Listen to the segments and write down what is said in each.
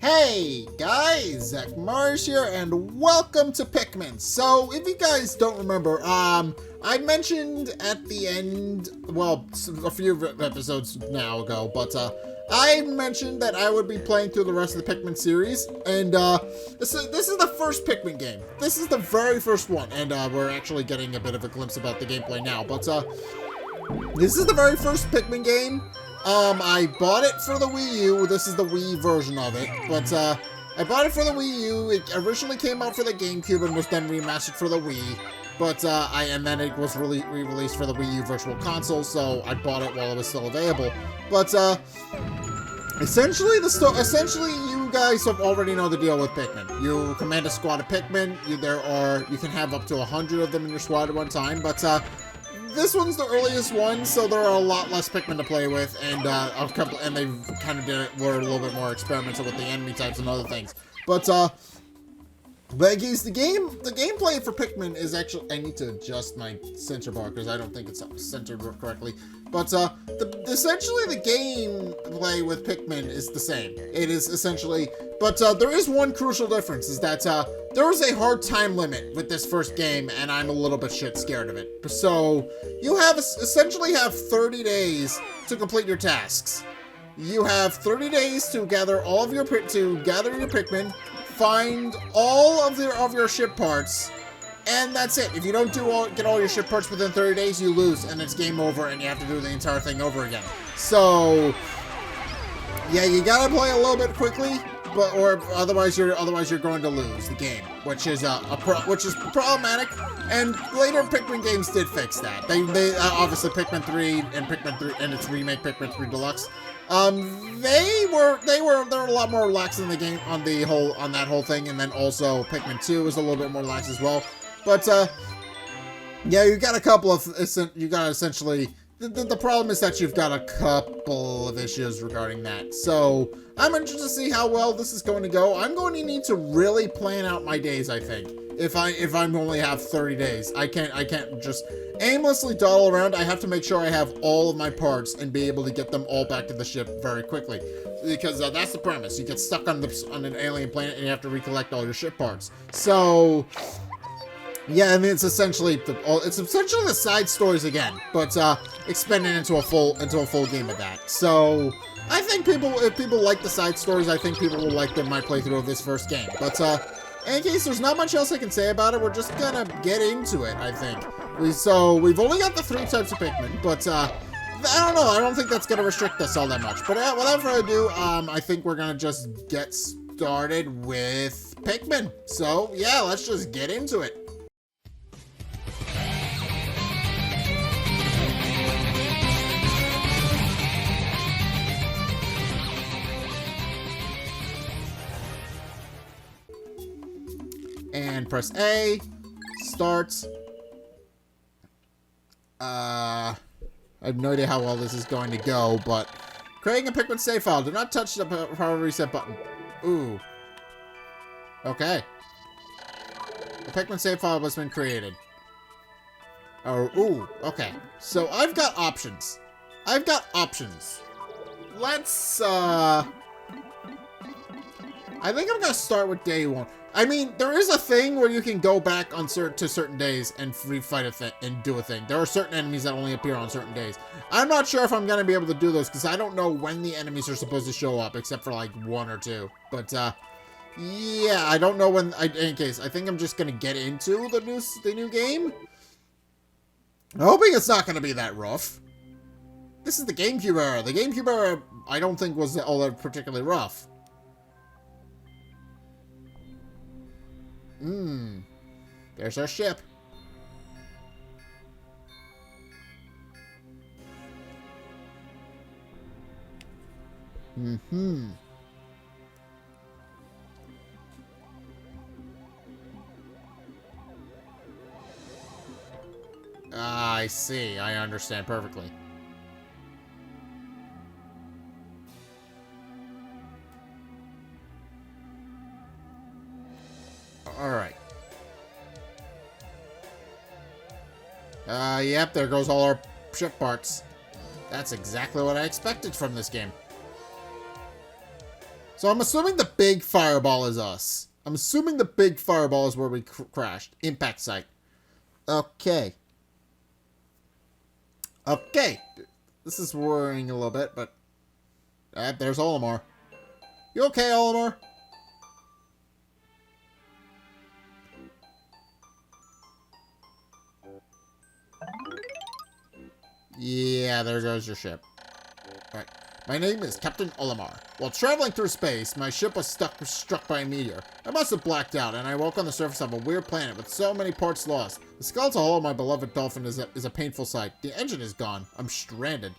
Hey guys, Zack here, and welcome to Pikmin. So, if you guys don't remember, I mentioned at the end, well, a few episodes now ago, but I mentioned that I would be playing through the rest of the Pikmin series, and this is the first Pikmin game. This is the very first one, and we're actually getting a bit of a glimpse about the gameplay now. But this is the very first Pikmin game. I bought it for the Wii U. This is the Wii version of it, but I bought it for the Wii U. It originally came out for the GameCube and was then remastered for the Wii. But and then it was re-released for the Wii U Virtual Console, so I bought it while it was still available. But essentially, you guys have already know the deal with Pikmin. You command a squad of Pikmin. You can have up to 100 of them in your squad at one time. But this one's the earliest one, so there are a lot less Pikmin to play with, and they kind of were a little bit more experimental with the enemy types and other things. But guys, the gameplay for Pikmin is actually, I need to adjust my center bar because I don't think it's centered correctly. But essentially the gameplay with Pikmin is the same. It is essentially, but there is one crucial difference, is that there is a hard time limit with this first game, and I'm a little bit scared of it. So you essentially have 30 days to complete your tasks. You have 30 days to gather your Pikmin, find all of your ship parts, and that's it. If you don't get all your ship parts within 30 days, you lose, and it's game over, and you have to do the entire thing over again. So yeah, you gotta play a little bit quickly, or otherwise you're going to lose the game, which is problematic. And later Pikmin games did fix that. They obviously Pikmin 3 and its remake Pikmin 3 Deluxe. They were a lot more relaxed in the game on that whole thing, and then also Pikmin 2 was a little bit more relaxed as well. But yeah, you got essentially. The problem is that you've got a couple of issues regarding that. So I'm interested to see how well this is going to go. I'm going to need to really plan out my days, I think. If I'm only have 30 days, I can't just aimlessly dawdle around. I have to make sure I have all of my parts and be able to get them all back to the ship very quickly, because that's the premise. You get stuck on an alien planet and you have to recollect all your ship parts. So yeah, I mean, it's essentially the side stories again, but expanded into a full game of that. So I think if people like the side stories, I think people will like my playthrough of this first game. But in case there's not much else I can say about it, we're just gonna get into it, I think. We've only got the 3 types of Pikmin, but I don't know. I don't think that's gonna restrict us all that much. But without further ado, I think we're gonna just get started with Pikmin. So yeah, let's just get into it. And press A. Starts. I have no idea how well this is going to go, but creating a Pikmin save file. Do not touch the power reset button. Ooh. Okay. The Pikmin save file has been created. Oh, ooh. Okay. So I've got options. Let's, I think I'm gonna start with day 1. I mean, there is a thing where you can go back to certain days and fight and do a thing. There are certain enemies that only appear on certain days. I'm not sure if I'm going to be able to do those, because I don't know when the enemies are supposed to show up, except for like 1 or 2. But, yeah, I don't know when. In any case, I think I'm just going to get into the new game. I'm hoping it's not going to be that rough. This is the GameCube era. The GameCube era, I don't think was all that particularly rough. There's our ship. I see. I understand perfectly. Alright. Yep, there goes all our ship parts. That's exactly what I expected from this game. So I'm assuming the big fireball is us. I'm assuming the big fireball is where we crashed. Impact site. Okay. Okay. This is worrying a little bit, but... there's Olimar. You okay, Olimar? Yeah, there goes your ship. Alright. My name is Captain Olimar. While traveling through space, my ship was struck by a meteor. I must have blacked out, and I woke on the surface of a weird planet with so many parts lost. The skeletal hull of my beloved dolphin is a painful sight. The engine is gone. I'm stranded.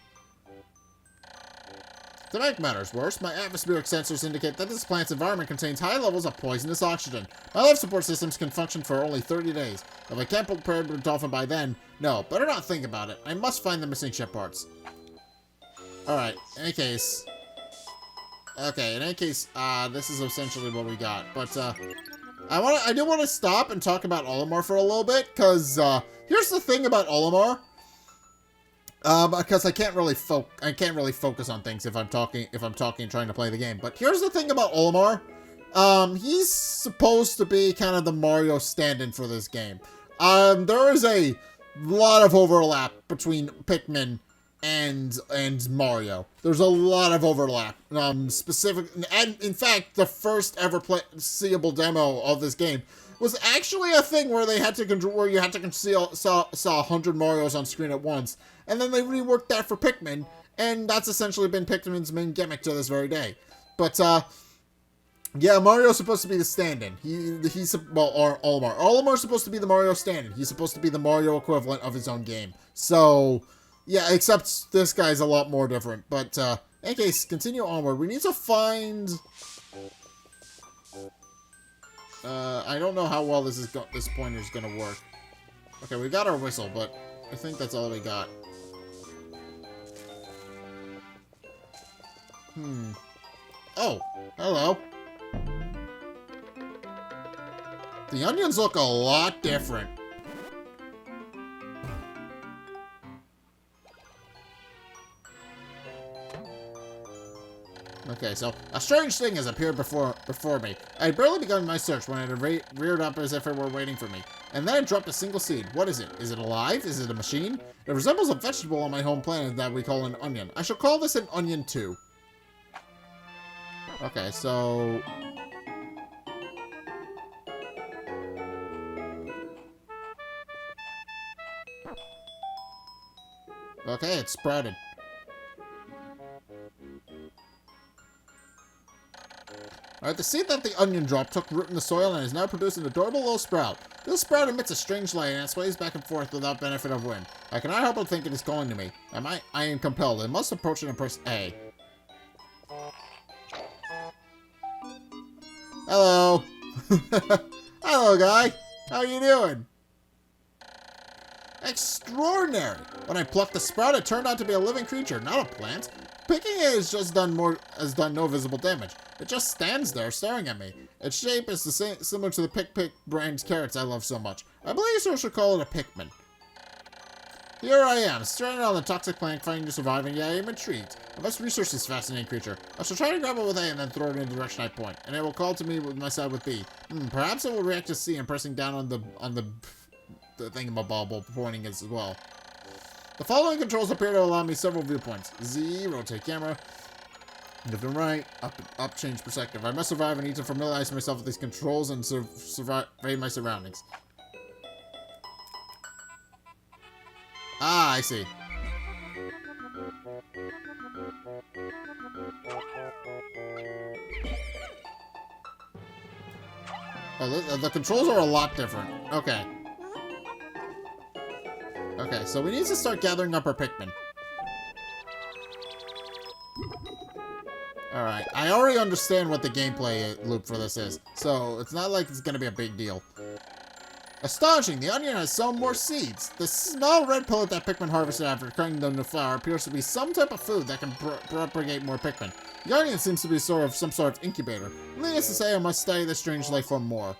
To make matters worse, my atmospheric sensors indicate that this planet's environment contains high levels of poisonous oxygen. My life support systems can function for only 30 days. If I can't prepare the dolphin by then, no, better not think about it. I must find the missing ship parts. Alright, in any case... Okay, in any case, this is essentially what we got. But, I do want to stop and talk about Olimar for a little bit, because, here's the thing about Olimar. Because I can't really focus on things if I'm talking and trying to play the game. But here's the thing about Olimar. He's supposed to be kind of the Mario stand-in for this game. There is a lot of overlap between Pikmin and Mario. There's a lot of overlap. And in fact, the first ever seeable demo of this game was actually a thing where you had to saw 100 Marios on screen at once, and then they reworked that for Pikmin, and that's essentially been Pikmin's main gimmick to this very day. But yeah, Mario's supposed to be the stand-in. Olimar. Olimar's supposed to be the Mario stand-in. He's supposed to be the Mario equivalent of his own game. So yeah, except this guy's a lot more different. But in any case, continue onward. We need to find. I don't know how well this pointer's gonna work. Okay, we got our whistle, but I think that's all we got. Oh, hello. The onions look a lot different. Okay, so a strange thing has appeared before me. I had barely begun my search when it reared up as if it were waiting for me. And then it dropped a single seed. What is it? Is it alive? Is it a machine? It resembles a vegetable on my home planet that we call an onion. I shall call this an onion too. Okay, so... Okay, it's sprouted. Alright, the seed that the onion dropped took root in the soil and is now producing an adorable little sprout. This sprout emits a strange light and it sways back and forth without benefit of wind. I cannot help but think it is calling to me. I am compelled. I must approach it and press A. Hello. Hello, guy. How are you doing? Extraordinary. When I plucked the sprout, it turned out to be a living creature, not a plant. Picking it has done no visible damage. It just stands there staring at me. Its shape is similar to the Pick brand carrots I love so much. I believe I should call it a Pikmin. Here I am, stranded on the toxic plant, fighting to survive, and yet I am intrigued. I must research this fascinating creature. I shall try to grab it with A and then throw it in the direction I point, and it will call to me with my side with B. Perhaps it will react to C and pressing down on the thingamabobble pointing as well. The following controls appear to allow me several viewpoints. Z, rotate camera, left and right, up change perspective. I must survive and need to familiarize myself with these controls and survive my surroundings. Ah, I see. Oh, the controls are a lot different. Okay. Okay, so we need to start gathering up our Pikmin. Alright, I already understand what the gameplay loop for this is, so it's not like it's gonna be a big deal. Astonishing! The onion has some more seeds. The small red pellet that Pikmin harvested after cutting them to flower appears to be some type of food that can propagate more Pikmin. The onion seems to be some sort of incubator. Needless to say, I must study this strange life form more.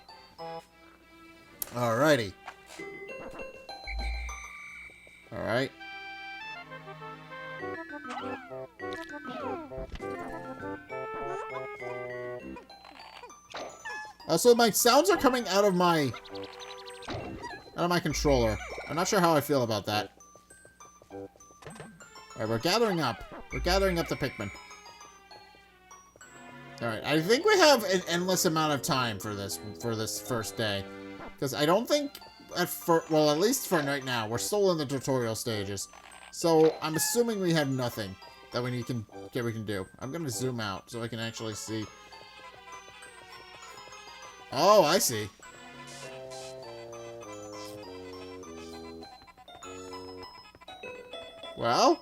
Alrighty. Alright. So my sounds are coming out of my controller. I'm not sure how I feel about that. Alright, we're gathering up. We're gathering up the Pikmin. Alright, I think we have an endless amount of time for this first day. Because I don't think, well, at least for right now, we're still in the tutorial stages. So, I'm assuming we have nothing that we can do. I'm going to zoom out so I can actually see. Oh, I see. Well?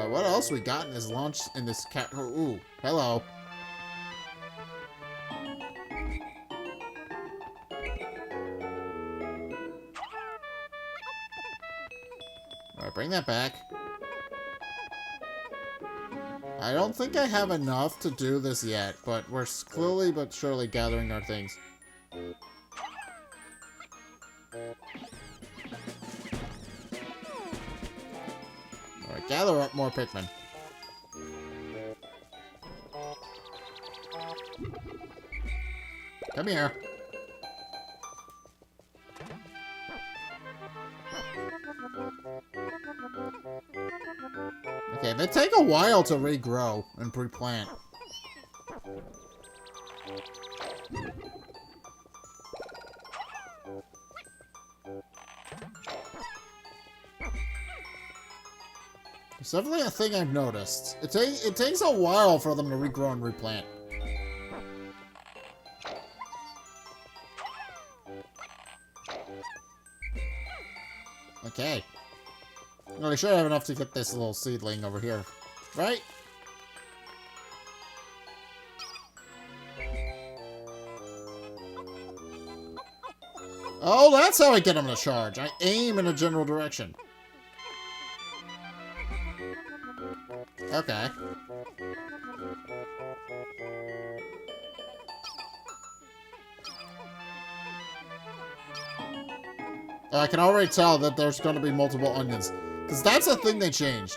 What else we got in this launch, in this cat? Ooh, hello. Alright, bring that back. I don't think I have enough to do this yet, but we're slowly but surely gathering our things. Alright, gather up more Pikmin. Come here. Okay, they take a while to regrow and replant. It's definitely a thing I've noticed. It takes a while for them to regrow and replant. Okay. Well, we should have enough to get this little seedling over here. Right? Oh, that's how I get them to charge. I aim in a general direction. Okay. I can already tell that there's going to be multiple onions. Because that's a thing they changed.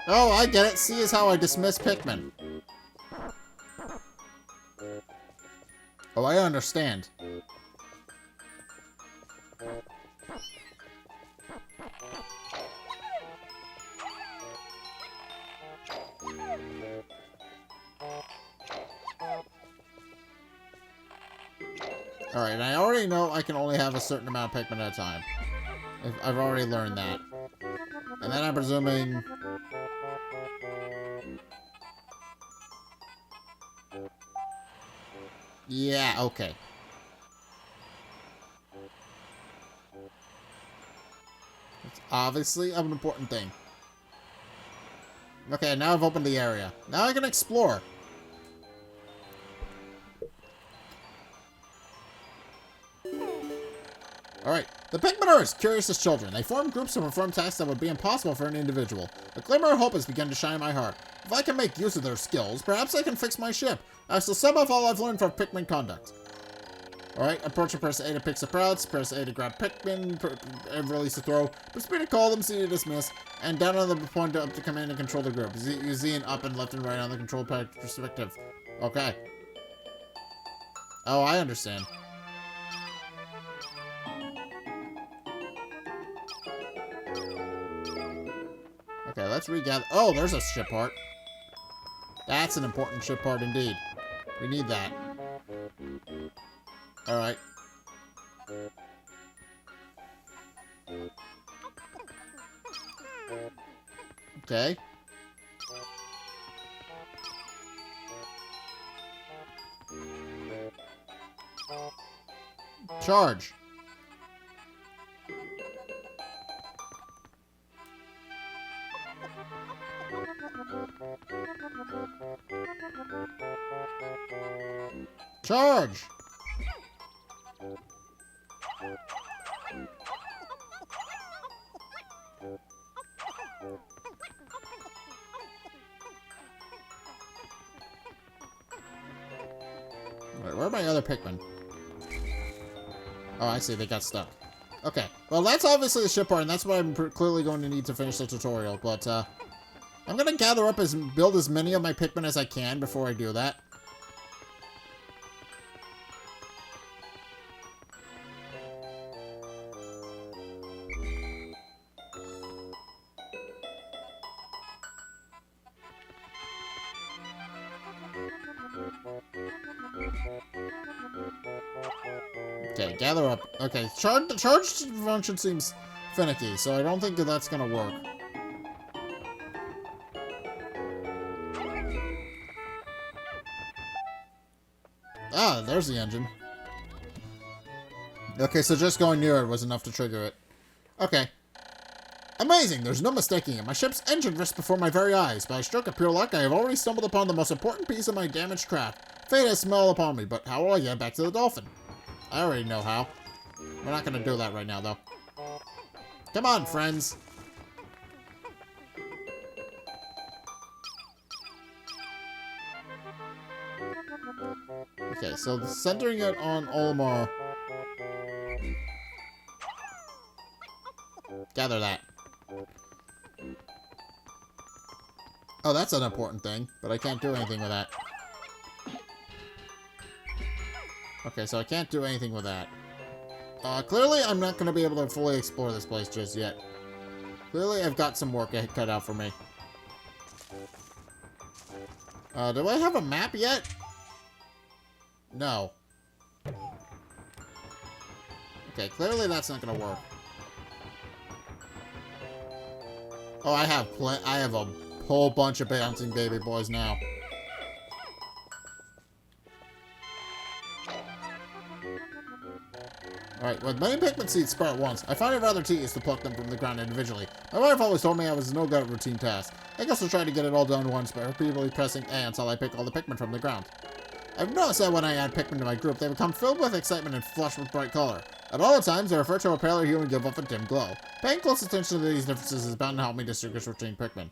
Oh, I get it. C is how I dismiss Pikmin. Oh, I understand. Alright, I already know I can only have a certain amount of Pikmin at a time. I've already learned that. And then I'm presuming... Yeah, okay. It's obviously an important thing. Okay, now I've opened the area. Now I can explore. Alright, the Pikmin are as curious as children. They form groups to perform tasks that would be impossible for an individual. A glimmer of hope has begun to shine in my heart. If I can make use of their skills, perhaps I can fix my ship. I shall sum up all I've learned from Pikmin conduct. Alright, approach and press A to pick sprouts, press A to grab Pikmin, and release to throw, press B to call them, C to dismiss, and down on the point up to command and control the group. Use Z and up and left and right on the control pad perspective. Okay. Oh, I understand. Okay, let's regather. Oh, there's a ship part. That's an important ship part indeed. We need that. Alright. Okay. Charge. Charge! Wait, where are my other Pikmin? Oh, I see. They got stuck. Okay, well, that's obviously the ship part, and that's what I'm clearly going to need to finish the tutorial, but, I'm gonna gather up build as many of my Pikmin as I can before I do that. Okay, gather up. Okay, charge function seems finicky, so I don't think that that's gonna work. Ah, there's the engine. Okay, so just going near it was enough to trigger it. Okay. Amazing! There's no mistaking it. My ship's engine rests before my very eyes. By a stroke of pure luck, I have already stumbled upon the most important piece of my damaged craft. Fate has smiled upon me, but how will I get back to the Dolphin? I already know how. We're not gonna do that right now, though. Come on, friends. Okay, so centering it on Olimar. Gather that. Oh, that's an important thing, but I can't do anything with that. Okay, so I can't do anything with that. Clearly I'm not going to be able to fully explore this place just yet. Clearly I've got some work cut out for me. Do I have a map yet? No. Okay, clearly that's not going to work. Oh, I have a whole bunch of bouncing baby boys now. Alright, with many Pikmin seeds sprout at once, I find it rather tedious to pluck them from the ground individually. My wife always told me I was no good at routine tasks. I guess I'll try to get it all done once by repeatedly pressing A until I pick all the Pikmin from the ground. I've noticed that when I add Pikmin to my group, they become filled with excitement and flush with bright color. At all times, they refer to a paler hue and give off a dim glow. Paying close attention to these differences is bound to help me distinguish between Pikmin.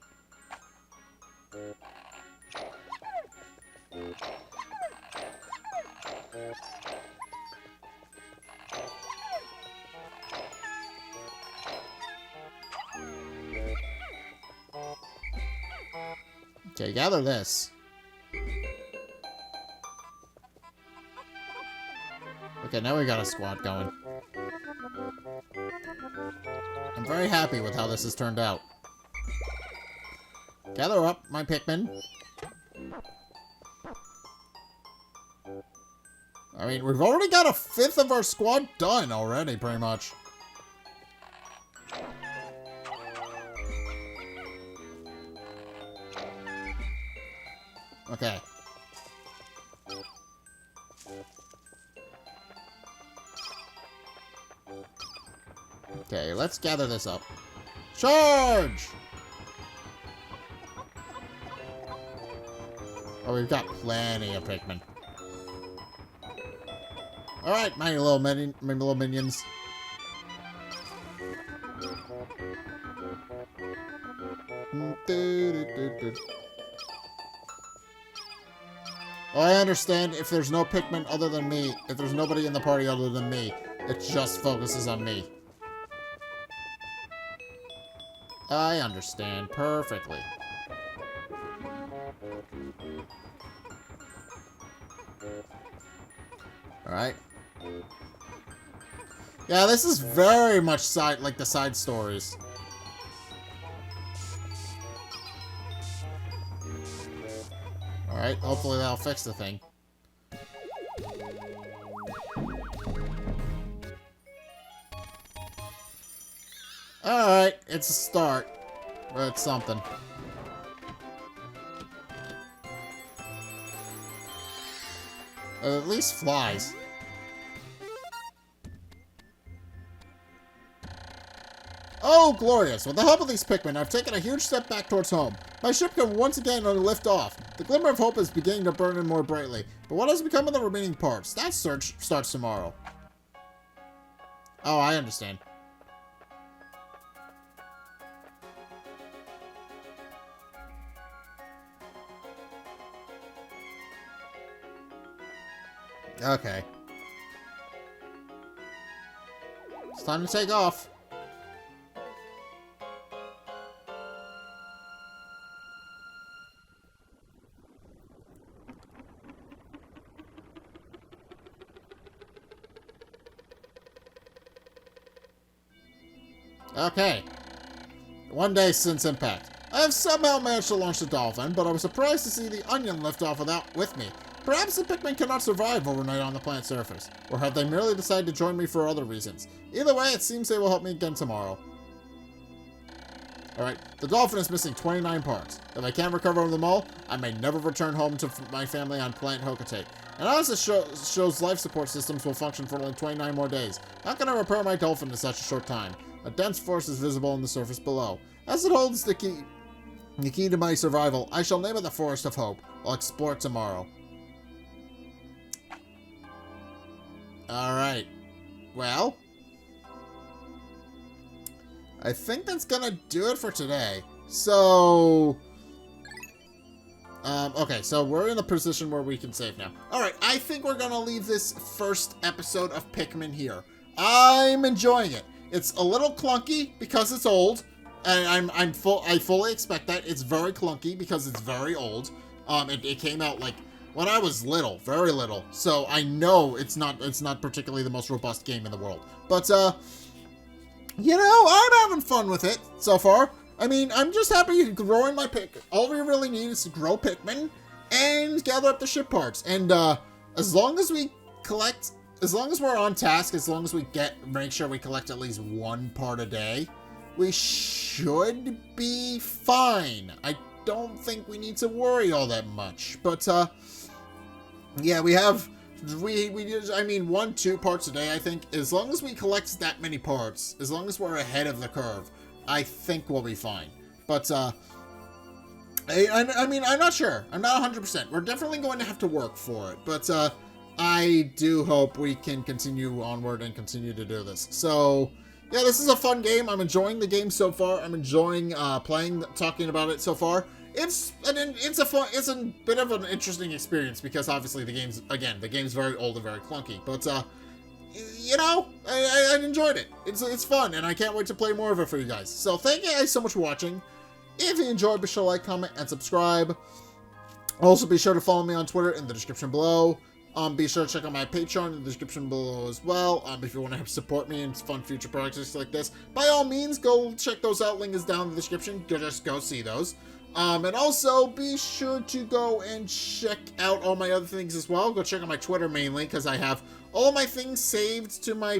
Okay, gather this. Okay, now we got a squad going. I'm very happy with how this has turned out. Gather up, my Pikmin. I mean, we've already got a fifth of our squad done already, pretty much. Okay. Okay, let's gather this up. Charge! Oh, we've got plenty of Pikmin. Alright, my little minions. Oh, I understand if there's no Pikmin other than me, if there's nobody in the party other than me, it just focuses on me. I understand perfectly. Alright. Yeah, this is very much like the side stories. Alright, hopefully that'll fix the thing. Alright, it's a start. But it's something. It at least flies. Oh, glorious! With the help of these Pikmin, I've taken a huge step back towards home. My ship can once again lift off. The glimmer of hope is beginning to burn in more brightly. But what has become of the remaining parts? That search starts tomorrow. Oh, I understand. Okay. It's time to take off. Okay. One day since impact. I have somehow managed to launch the dolphin, but I was surprised to see the onion lift off with me. Perhaps the Pikmin cannot survive overnight on the planet's surface, or have they merely decided to join me for other reasons? Either way, it seems they will help me again tomorrow. Alright, the dolphin is missing 29 parts. If I can't recover them all, I may never return home to my family on planet Hokate. And as it shows life support systems will function for only 29 more days, how can I repair my dolphin in such a short time? A dense forest is visible on the surface below. As it holds the key to my survival, I shall name it the Forest of Hope. I'll explore it tomorrow. Alright. Well, I think that's gonna do it for today. So, okay, so we're in a position where we can save now. Alright, I think we're gonna leave this first episode of Pikmin here. I'm enjoying it. It's a little clunky because it's old, and I fully expect that. It's very clunky because it's very old. It came out like when I was little, very little. So I know it's not particularly the most robust game in the world. But you know, I'm having fun with it so far. I mean, I'm just happy growing my Pikmin. All we really need is to grow Pikmin and gather up the ship parts. And as long as we collect, as long as we're on task, as long as we make sure we collect at least one part a day, we should be fine. I don't think we need to worry all that much. But yeah, we I mean 1-2 parts a day, I think. As long as we collect that many parts, as long as we're ahead of the curve, I think we'll be fine. But I mean, I'm not sure. I'm not 100%. We're definitely going to have to work for it. But I do hope we can continue onward and continue to do this. So yeah, this is a fun game. I'm enjoying the game so far. I'm enjoying talking about it so far. It's a bit of an interesting experience because obviously the game's very old and very clunky. But you know, I enjoyed it. It's fun, and I can't wait to play more of it for you guys. So thank you guys so much for watching. If you enjoyed, be sure to like, comment, and subscribe. Also, be sure to follow me on Twitter in the description below. Be sure to check out my Patreon in the description below as well. If you want to help support me in fun future projects like this, by all means, go check those out. Link is down in the description. Just go see those. And also, be sure to go and check out all my other things as well. Go check out my Twitter mainly, because I have all my things saved to my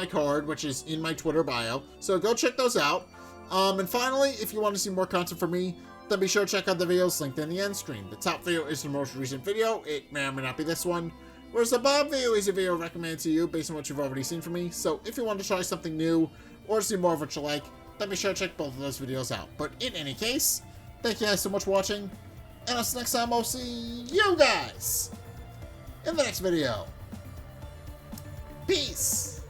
card, which is in my Twitter bio. So go check those out. And finally, if you want to see more content from me, then be sure to check out the videos linked in the end screen. The top video is the most recent video. It may or may not be this one. Whereas the bottom video is a video recommended to you based on what you've already seen from me. So if you want to try something new or see more of what you like, then be sure to check both of those videos out. But in any case, thank you guys so much for watching. And until next time, I'll see you guys in the next video. Peace!